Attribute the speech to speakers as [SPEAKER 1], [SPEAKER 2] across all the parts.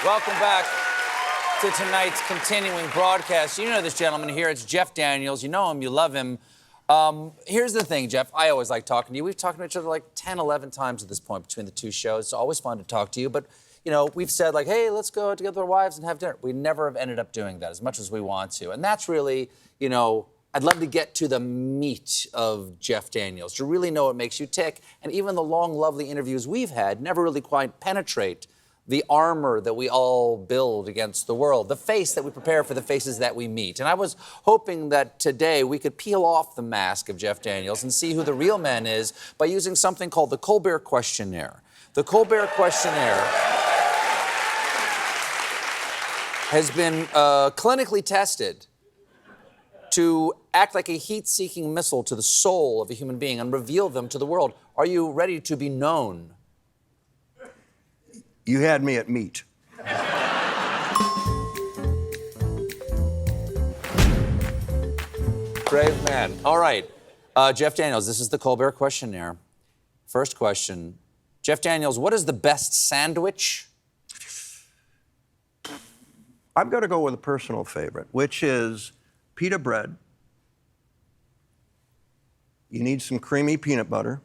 [SPEAKER 1] Welcome back to tonight's continuing broadcast. You know this gentleman here. It's Jeff Daniels. You know him. You love him. Here's the thing, Jeff. I always like talking to you. We've talked to each other like 10, 11 times at this point between the two shows. It's always fun to talk to you. But, you know, we've said, like, hey, let's go together with our wives and have dinner. We never have ended up doing that as much as we want to. And that's really, you know, I'd love to get to the meat of Jeff Daniels, to really know what makes you tick. And even the long, lovely interviews we've had never really quite penetrate the armor that we all build against the world, the face that we prepare for the faces that we meet. And I was hoping that today we could peel off the mask of Jeff Daniels and see who the real man is by using something called the Colbert Questionnaire. The Colbert Questionnaire has been clinically tested to act like a heat-seeking missile to the soul of a human being and reveal them to the world. Are you ready to be known?
[SPEAKER 2] You had me at meat.
[SPEAKER 1] Brave man. All right. Jeff Daniels, this is the Colbert Questionnaire. First question. Jeff Daniels, what is the best sandwich?
[SPEAKER 2] I'm going to go with a personal favorite, which is pita bread. You need some creamy peanut butter.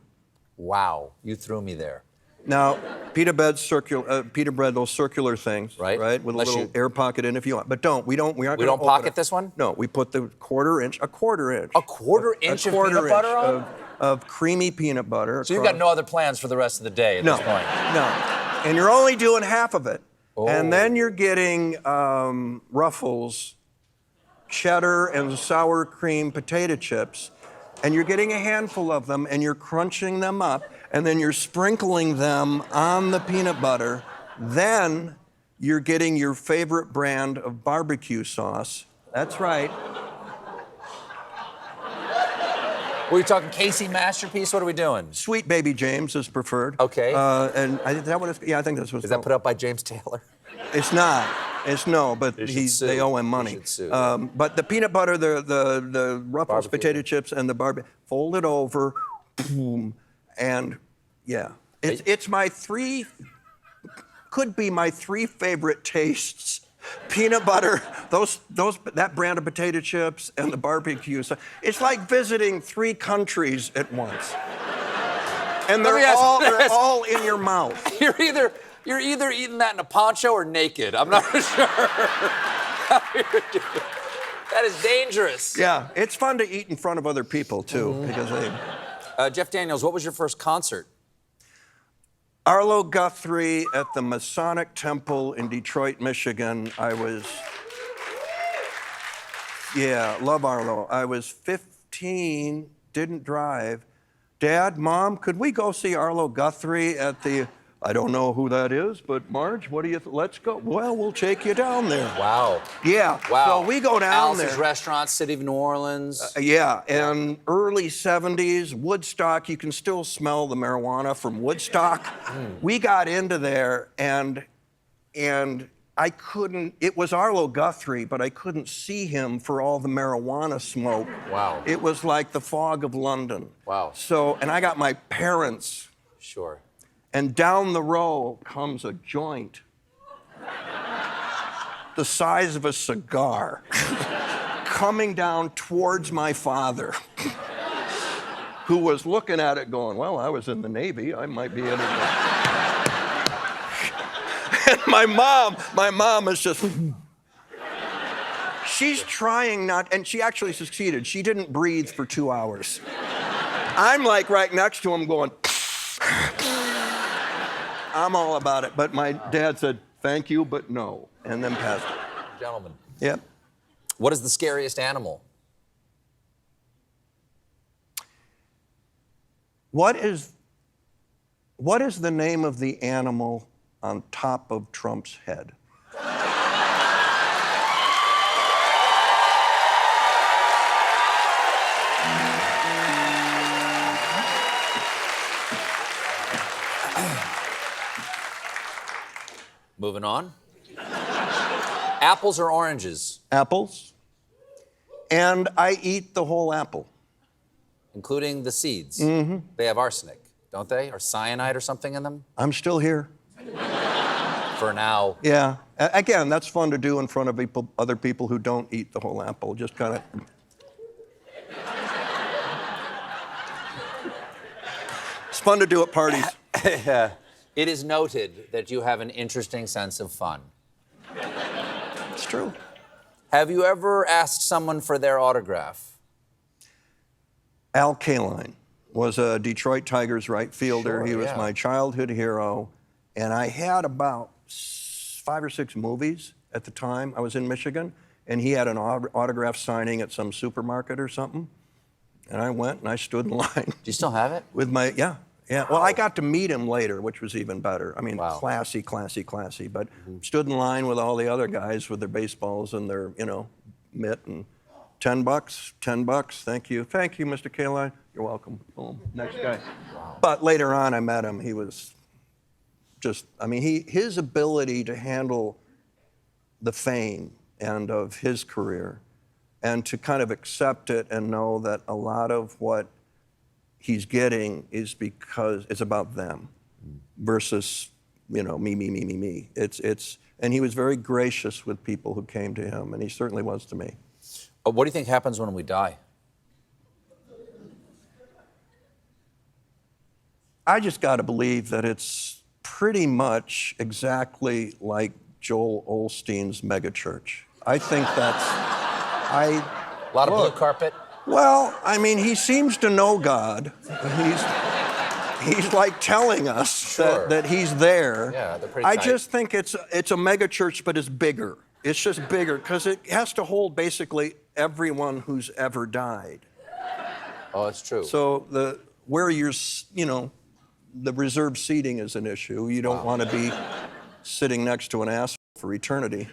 [SPEAKER 1] Wow, you threw me there.
[SPEAKER 2] Now, pita bread, those circular things, right? With
[SPEAKER 1] Unless
[SPEAKER 2] a little air pocket in if you want. But we aren't going to
[SPEAKER 1] pocket this one?
[SPEAKER 2] No, we put the quarter inch.
[SPEAKER 1] A quarter inch of peanut butter on?
[SPEAKER 2] Of creamy peanut butter.
[SPEAKER 1] So you've got no other plans for the rest of the day at this point?
[SPEAKER 2] No. And you're only doing half of it.
[SPEAKER 1] Oh.
[SPEAKER 2] And then you're getting Ruffles, cheddar and sour cream potato chips. And you're getting a handful of them, and you're crunching them up, and then you're sprinkling them on the peanut butter. Then you're getting your favorite brand of barbecue sauce. That's right.
[SPEAKER 1] Were you talking Casey Masterpiece? What are we doing?
[SPEAKER 2] Sweet Baby James is preferred.
[SPEAKER 1] Okay.
[SPEAKER 2] And I think that what it's, yeah, I think that's what it's
[SPEAKER 1] Is that put up by James Taylor?
[SPEAKER 2] It's not. It's no, but they owe him money. But the peanut butter, the Ruffles potato chips, and the barbecue, fold it over, boom, and yeah, it's my could be my three favorite tastes: peanut butter, that brand of potato chips, and the barbecue. So it's like visiting 3 countries at once, and they're all in your mouth.
[SPEAKER 1] You're either eating that in a poncho or naked. I'm not sure how you're doing. That is dangerous.
[SPEAKER 2] Yeah, it's fun to eat in front of other people, too. Because
[SPEAKER 1] Jeff Daniels, what was your first concert?
[SPEAKER 2] Arlo Guthrie at the Masonic Temple in Detroit, Michigan. Love Arlo. I was 15, didn't drive. Dad, Mom, could we go see Arlo Guthrie at the... I don't know who that is, but Marge, what do you let's go. Well, we'll take you down there.
[SPEAKER 1] Wow.
[SPEAKER 2] Yeah.
[SPEAKER 1] Wow.
[SPEAKER 2] So we go down
[SPEAKER 1] Alice's Restaurant, City of New Orleans.
[SPEAKER 2] And early 70s, Woodstock, you can still smell the marijuana from Woodstock. We got into there and I couldn't, it was Arlo Guthrie, but I couldn't see him for all the marijuana smoke.
[SPEAKER 1] Wow.
[SPEAKER 2] It was like the fog of London.
[SPEAKER 1] Wow.
[SPEAKER 2] So, and I got my parents.
[SPEAKER 1] Sure.
[SPEAKER 2] And down the row comes a joint the size of a cigar coming down towards my father, who was looking at it going, well, I was in the Navy, I might be in it. And my mom is just, she's trying not, and she actually succeeded. She didn't breathe for 2 hours. I'm like right next to him going, I'm all about it, but my dad said, thank you, but no, and then passed it.
[SPEAKER 1] Gentlemen.
[SPEAKER 2] Yep.
[SPEAKER 1] What is the scariest animal?
[SPEAKER 2] What is the name of the animal on top of Trump's head?
[SPEAKER 1] Moving on. Apples or oranges?
[SPEAKER 2] Apples. And I eat the whole apple.
[SPEAKER 1] Including the seeds?
[SPEAKER 2] Mm-hmm.
[SPEAKER 1] They have arsenic, don't they? Or cyanide or something in them?
[SPEAKER 2] I'm still here.
[SPEAKER 1] for now.
[SPEAKER 2] Yeah. Again, that's fun to do in front of other people who don't eat the whole apple. Just kind of. It's fun to do at parties.
[SPEAKER 1] It is noted that you have an interesting sense of fun.
[SPEAKER 2] It's true.
[SPEAKER 1] Have you ever asked someone for their autograph?
[SPEAKER 2] Al Kaline was a Detroit Tigers right fielder.
[SPEAKER 1] Sure,
[SPEAKER 2] he was
[SPEAKER 1] yeah.
[SPEAKER 2] my childhood hero. And I had about 5 or 6 movies at the time. I was in Michigan, and he had an autograph signing at some supermarket or something. And I went and I stood in line.
[SPEAKER 1] Do you still have it?
[SPEAKER 2] With my, yeah. Well, I got to meet him later, which was even better. I mean,
[SPEAKER 1] Wow.
[SPEAKER 2] classy. But stood in line with all the other guys with their baseballs and their, mitt, and $10. Thank you, Mr. Kaline. You're welcome. Boom. Next guy. Wow. But later on, I met him. He was just, his ability to handle the fame and of his career, and to kind of accept it and know that a lot of what he's getting is because it's about them versus, me. And he was very gracious with people who came to him, and he certainly was to me.
[SPEAKER 1] What do you think happens when we die?
[SPEAKER 2] I just got to believe that it's pretty much exactly like Joel Osteen's megachurch. I think that's,
[SPEAKER 1] A lot of blue carpet?
[SPEAKER 2] Well, he seems to know God. He's like telling us
[SPEAKER 1] Sure.
[SPEAKER 2] that he's there.
[SPEAKER 1] Yeah, they're pretty
[SPEAKER 2] I
[SPEAKER 1] tight.
[SPEAKER 2] just think it's a mega church, but it's bigger. It's just bigger because it has to hold basically everyone who's ever died.
[SPEAKER 1] Oh, it's true.
[SPEAKER 2] So the reserved seating is an issue. You don't want to be sitting next to an ass for eternity.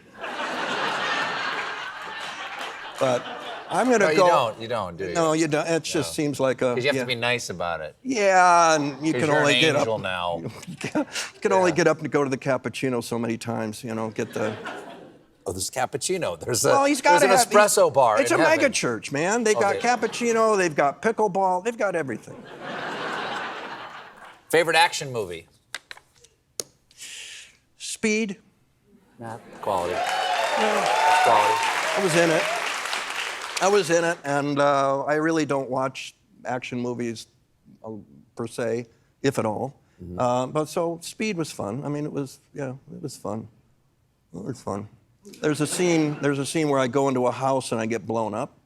[SPEAKER 2] But I'm going to go.
[SPEAKER 1] You don't, do you?
[SPEAKER 2] No, you don't. It just seems like a.
[SPEAKER 1] Because you have to be nice about it.
[SPEAKER 2] Yeah, and you can
[SPEAKER 1] You're
[SPEAKER 2] only
[SPEAKER 1] an
[SPEAKER 2] get
[SPEAKER 1] angel
[SPEAKER 2] up.
[SPEAKER 1] now.
[SPEAKER 2] You can only get up and go to the cappuccino so many times. Get the.
[SPEAKER 1] Oh, there's cappuccino. There's
[SPEAKER 2] He's got
[SPEAKER 1] an espresso bar.
[SPEAKER 2] It's
[SPEAKER 1] in
[SPEAKER 2] a
[SPEAKER 1] heaven.
[SPEAKER 2] mega church, man. They've got cappuccino. They've got pickleball. They've got everything.
[SPEAKER 1] Favorite action movie?
[SPEAKER 2] Speed.
[SPEAKER 1] Nah, quality.
[SPEAKER 2] Yeah.
[SPEAKER 1] Quality.
[SPEAKER 2] I was in it, and I really don't watch action movies per se, if at all. But so Speed was fun. It was fun. It was fun. There's a scene where I go into a house and I get blown up,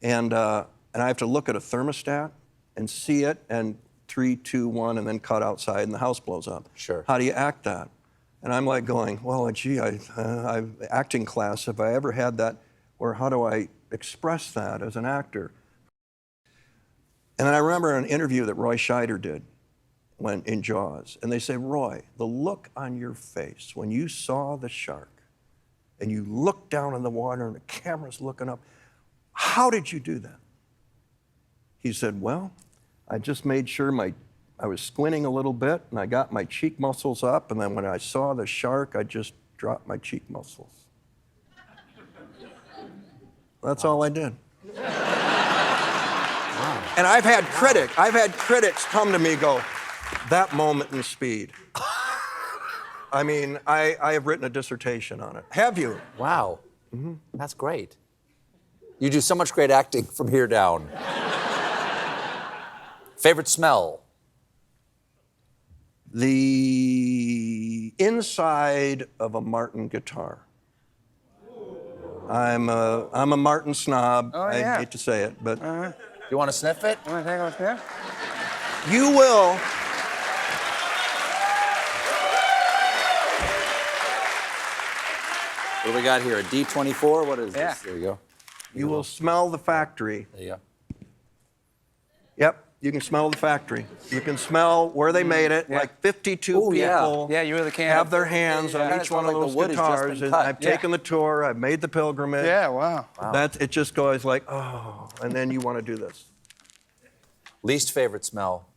[SPEAKER 2] and I have to look at a thermostat and see it, and 3, 2, 1, and then cut outside, and the house blows up.
[SPEAKER 1] Sure.
[SPEAKER 2] How do you act that? And I'm like going, well, gee, I've acting class. Have I ever had that? Or how do I express that as an actor? And then I remember an interview that Roy Scheider did in Jaws. And they say, Roy, the look on your face when you saw the shark and you looked down in the water and the camera's looking up, how did you do that? He said, well, I just made sure I was squinting a little bit, and I got my cheek muscles up, and then when I saw the shark, I just dropped my cheek muscles. That's all I did. And I've had critics come to me and go, that moment in Speed. I have written a dissertation on it. Have you?
[SPEAKER 1] Wow. That's great. You do so much great acting from here down. Favorite smell?
[SPEAKER 2] The inside of a Martin guitar. I'm a Martin snob.
[SPEAKER 3] Oh, yeah.
[SPEAKER 2] I hate to say it, but
[SPEAKER 1] You want to sniff it?
[SPEAKER 3] You want to take a sniff?
[SPEAKER 2] you will.
[SPEAKER 1] What do we got here? A D24? What is
[SPEAKER 3] Yeah.
[SPEAKER 1] this? There you go.
[SPEAKER 2] You will smell the factory.
[SPEAKER 1] There you go.
[SPEAKER 2] Yep, you can smell the factory. You can smell where they made it.
[SPEAKER 3] Yeah.
[SPEAKER 2] Like 52
[SPEAKER 1] Ooh, yeah.
[SPEAKER 2] people
[SPEAKER 3] Yeah, you really can.
[SPEAKER 2] have their hands
[SPEAKER 1] Yeah,
[SPEAKER 2] on
[SPEAKER 1] it
[SPEAKER 2] each
[SPEAKER 1] smells
[SPEAKER 2] one of
[SPEAKER 1] like the
[SPEAKER 2] those
[SPEAKER 1] wood has just
[SPEAKER 2] guitars.
[SPEAKER 1] been
[SPEAKER 2] And
[SPEAKER 1] cut.
[SPEAKER 2] I've
[SPEAKER 3] Yeah.
[SPEAKER 2] taken the tour. I've made the pilgrimage.
[SPEAKER 3] Yeah, wow.
[SPEAKER 2] It just goes like, oh, and then you want to do this.
[SPEAKER 1] Least favorite smell?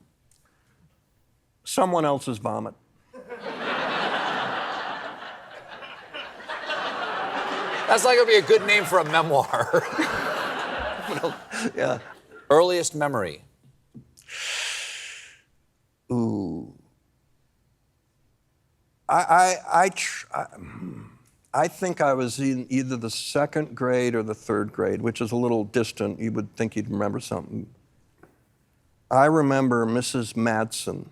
[SPEAKER 2] Someone else's vomit.
[SPEAKER 1] That's like gonna be a good name for a memoir.
[SPEAKER 2] Yeah.
[SPEAKER 1] Earliest memory?
[SPEAKER 2] Ooh. I think I was in either the second grade or the third grade, which is a little distant. You would think you'd remember something. I remember Mrs. Madsen,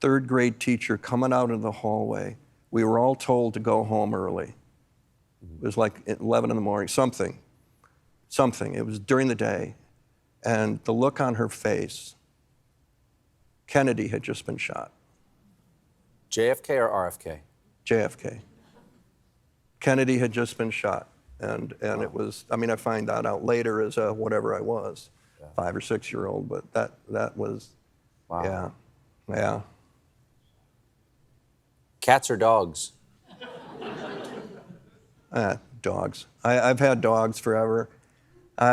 [SPEAKER 2] third grade teacher, coming out in the hallway. We were all told to go home early. It was like 11 in the morning, something. It was during the day. And the look on her face, Kennedy had just been shot.
[SPEAKER 1] JFK or RFK?
[SPEAKER 2] JFK. Kennedy had just been shot. And it was, I mean, I find that out later as whatever I was, 5 or 6 year old, but that was,
[SPEAKER 1] Wow.
[SPEAKER 2] yeah.
[SPEAKER 1] Cats or dogs?
[SPEAKER 2] Dogs. I've had dogs forever.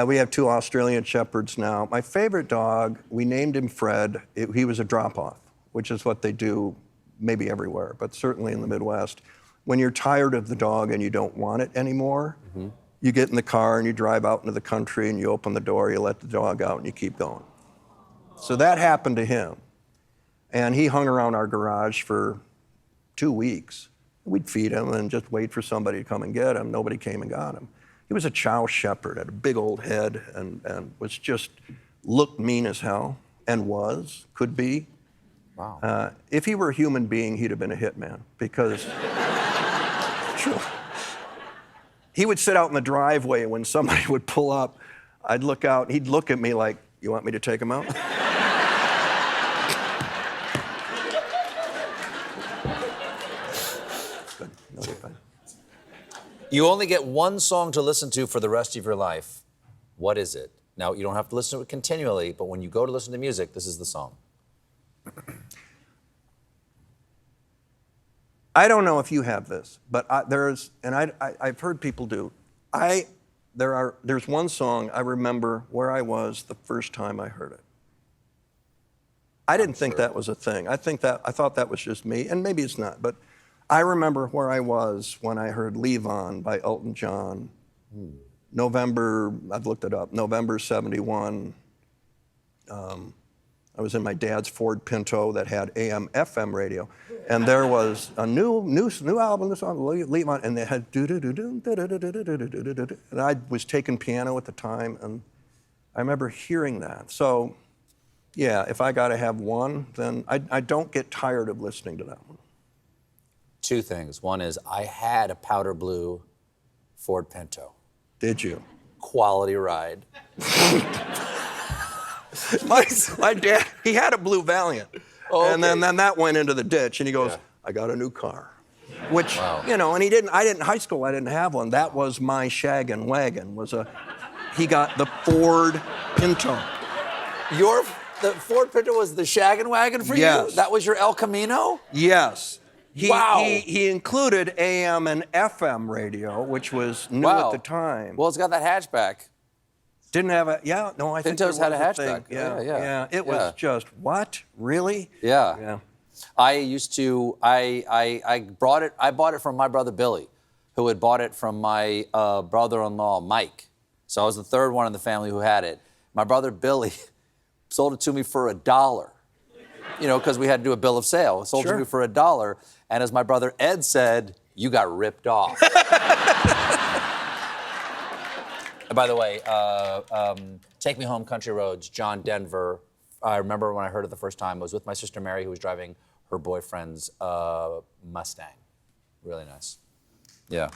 [SPEAKER 2] We have 2 Australian Shepherds now. My favorite dog, we named him Fred. He was a drop-off, which is what they do maybe everywhere, but certainly in the Midwest. When you're tired of the dog and you don't want it anymore, you get in the car and you drive out into the country and you open the door, you let the dog out and you keep going. So that happened to him. And he hung around our garage for 2 weeks. We'd feed him and just wait for somebody to come and get him. Nobody came and got him. He was a chow shepherd, had a big old head and was just, looked mean as hell and could be.
[SPEAKER 1] Wow.
[SPEAKER 2] If he were a human being, he'd have been a hitman because he would sit out in the driveway and when somebody would pull up, I'd look out, he'd look at me like, you want me to take him out? Good. No, you're fine.
[SPEAKER 1] You only get one song to listen to for the rest of your life. What is it? Now, you don't have to listen to it continually, but when you go to listen to music, this is the song.
[SPEAKER 2] I don't know if you have this, but I've heard people do. There's one song I remember where I was the first time I heard it. I didn't think that was a thing. I thought that was just me, and maybe it's not, but I remember where I was when I heard Leave On by Elton John. November, I've looked it up, November 71. I was in my dad's Ford Pinto that had AM, FM radio. And there was a new album, this song, Leave On, and they had do-do-do-do, and I was taking piano at the time, and I remember hearing that. So, yeah, if I gotta have one, then I don't get tired of listening to that one.
[SPEAKER 1] 2 things. One is I had a powder blue Ford Pinto.
[SPEAKER 2] Did you?
[SPEAKER 1] Quality ride.
[SPEAKER 2] My dad, he had a blue Valiant.
[SPEAKER 1] Oh, okay.
[SPEAKER 2] And then that went into the ditch, and he goes, I got a new car. Which,
[SPEAKER 1] Wow.
[SPEAKER 2] you know, and in high school, I didn't have one. That was my shaggin' wagon, he got the Ford Pinto.
[SPEAKER 1] The Ford Pinto was the shaggin' wagon for
[SPEAKER 2] Yes.
[SPEAKER 1] you? That was your El Camino?
[SPEAKER 2] Yes.
[SPEAKER 1] Wow.
[SPEAKER 2] He included AM and FM radio, which was new at the time.
[SPEAKER 1] Well, it's got that hatchback.
[SPEAKER 2] Didn't have I think
[SPEAKER 1] Pintos
[SPEAKER 2] there
[SPEAKER 1] had
[SPEAKER 2] was
[SPEAKER 1] a hatchback.
[SPEAKER 2] thing.
[SPEAKER 1] Yeah.
[SPEAKER 2] It was just, what? Really?
[SPEAKER 1] Yeah. I used to, I bought it from my brother Billy, who had bought it from my brother-in-law Mike. So I was the third one in the family who had it. My brother Billy sold it to me for $1. You know, because we had to do a bill of sale. Sold it to me for $1. And as my brother Ed said, you got ripped off. And by the way, Take Me Home, Country Roads, John Denver. I remember when I heard it the first time, I was with my sister Mary, who was driving her boyfriend's Mustang. Really nice. Yeah.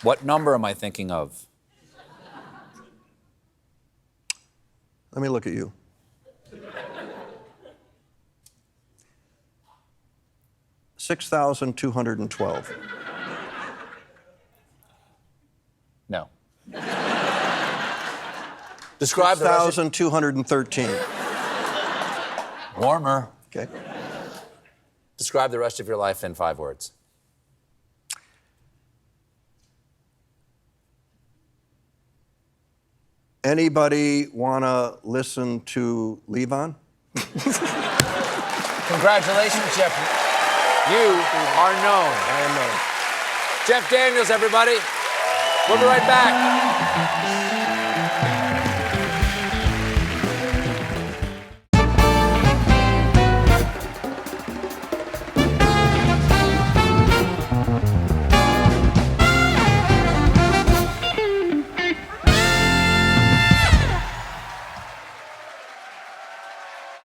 [SPEAKER 1] What number am I thinking of?
[SPEAKER 2] Let me look at you. $6,212.
[SPEAKER 1] No. Describe the rest of-
[SPEAKER 2] 6,213.
[SPEAKER 1] Warmer.
[SPEAKER 2] Okay.
[SPEAKER 1] Describe the rest of your life in 5 words.
[SPEAKER 2] Anybody wanna listen to Leave On?
[SPEAKER 1] Congratulations, Jeff. You are known.
[SPEAKER 2] I am known.
[SPEAKER 1] Jeff Daniels, everybody. We'll be right back.